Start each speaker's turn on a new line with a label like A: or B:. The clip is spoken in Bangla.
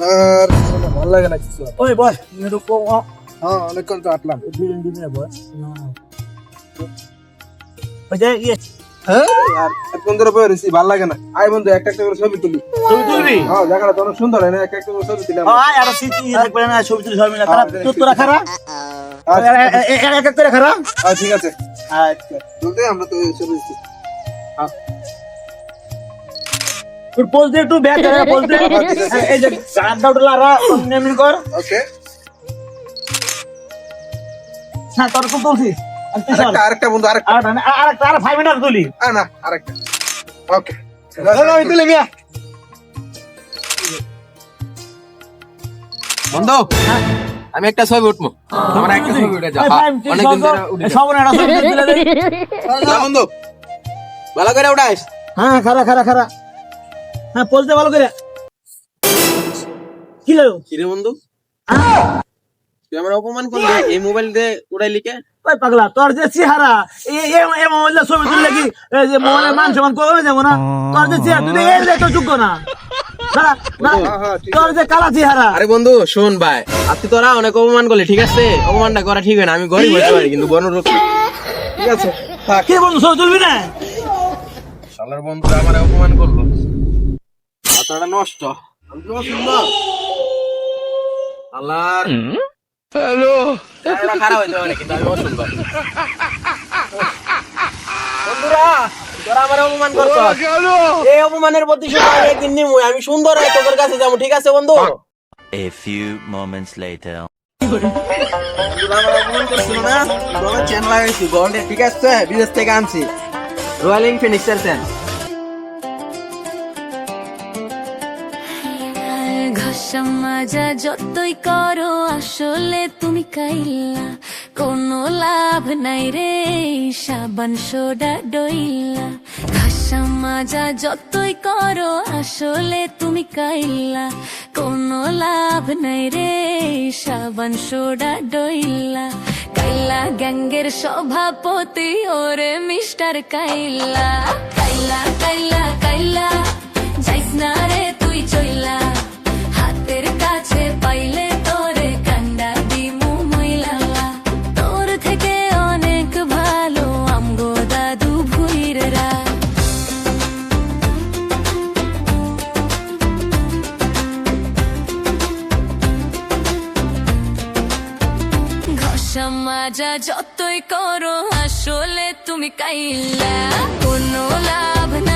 A: আর ভালো লাগে না কিছু।
B: ওই বয় একটু
A: হ্যাঁ অনেকক্ষণ তো আটলাম।
B: ওই যে ইয়ে
A: হ্যাঁ আর এতক্ষণ ধরে বয়ে রয়েছি, ভালো লাগে না। আয় বন্ধু একটা একটা করে ছবি তুলি।
B: ছবি তুলবি?
A: হ্যাঁ জায়গাটা তো অনেক সুন্দর, হয় না? একটা একটা করে ছবি তুলি আমরা।
B: আর স্মৃতি থাকবে না, ছবি তুলি সবাই মিলে খারাপ তোরা খারাপ এক এক করে খারাপ।
A: ঠিক আছে
B: আচ্ছা
A: বলতে আমরা তো ছবি দিচ্ছি। হ্যাঁ
B: তোর পোজ দে একটু ব্যাক করে পোজ দে।
A: ঠিক আছে।
B: এই যে গানটা উঠলা আর নেমিন কর।
A: ওকে
B: হ্যাঁ তোর তো তুলছিস
A: আরেকটা বন্ধু আরেকটা
B: আর 5 মিনিট তুলি।
A: না আরেকটা। ওকে আমি তুলে মিয়া
C: বন্ধু আমি একটা ছবি উঠবো, আমার একটা ছবি উঠে যা। অনেকদিন ধরে উঠে
B: সব না ছবি তুলে দে।
C: যা বন্ধু, ভালো করে উঠাইস।
B: হ্যাঁ খারা হ্যাঁ পোজ দে ভালো করে। কি লো
C: কিরে বন্ধু, তুই আমার অপমান করলি এই মোবাইল দিয়ে উড়াইলি কে?
B: ওই পাগলা তোর যে চেহারা এই মোবাইলে ছবি তুললে কি এই যে মোবাইলের মান সম্মান কমে যাবো না? তোর যে চেহারা তুই এই যে তো যোগ্য না তোর যে কালা চেহারা।
C: আরে বন্ধু শোন ভাই, আজকে তোরা অনেক অপমান করলি, ঠিক আছে? অপমানটা করা ঠিক হয় না, আমি গরিব হতে পারি কিন্তু বড় লোক। ঠিক আছে থাক।
B: কি বন্ধু ছবি তুলবি না?
C: শালার বন্ধু আমার অপমান করলো, মাথাটা নষ্ট। আমি তো সুন্দর শালার। হ্যালো খারাপ হয়েছে অনেক, কিন্তু আমি অসুন্দর। বন্ধুরা তোরা আমার অপমান করছো, এই অপমানের প্রতিশোধ আমি একদিন নিবো। আমি সুন্দর হয়ে তোদের কাছে যাবো, ঠিক আছে বন্ধু?
D: A few moments later.
C: বন্ধুরা আমার অপমান করছিল না, তোমার চ্যানেল লাগাইছি গোল্ডে, ঠিক আছে? বিদেশ থেকে আনছি রয়্যাল ইনফিনিক্স এর চ্যানেল।
E: ঘষা মাজা যতই করো আসলে তুমি কাইলা, কোনো লাভ নাই রে সাবান সোডা ডইলা। ঘষা মাজা যতই করো আসলে তুমি কাইলা, কোনো লাভ নাই রে সাবান সোডা ডইলা। কাইলা গ্যাঙ্গের সভাপতি ওরে মিস্টার কাইলা। কাইলা কাইলা কাইলা যাইস না রে তুই চইলা, হাতের কাছে পাইলে তোরে কান্ডা দিমু মইলালা। তোর থেকে অনেক ভালো আমগো দাদু ভুইররা। ঘষা মাজা যতই করো আসলে তুমি কাইলা, কোনো লাভ না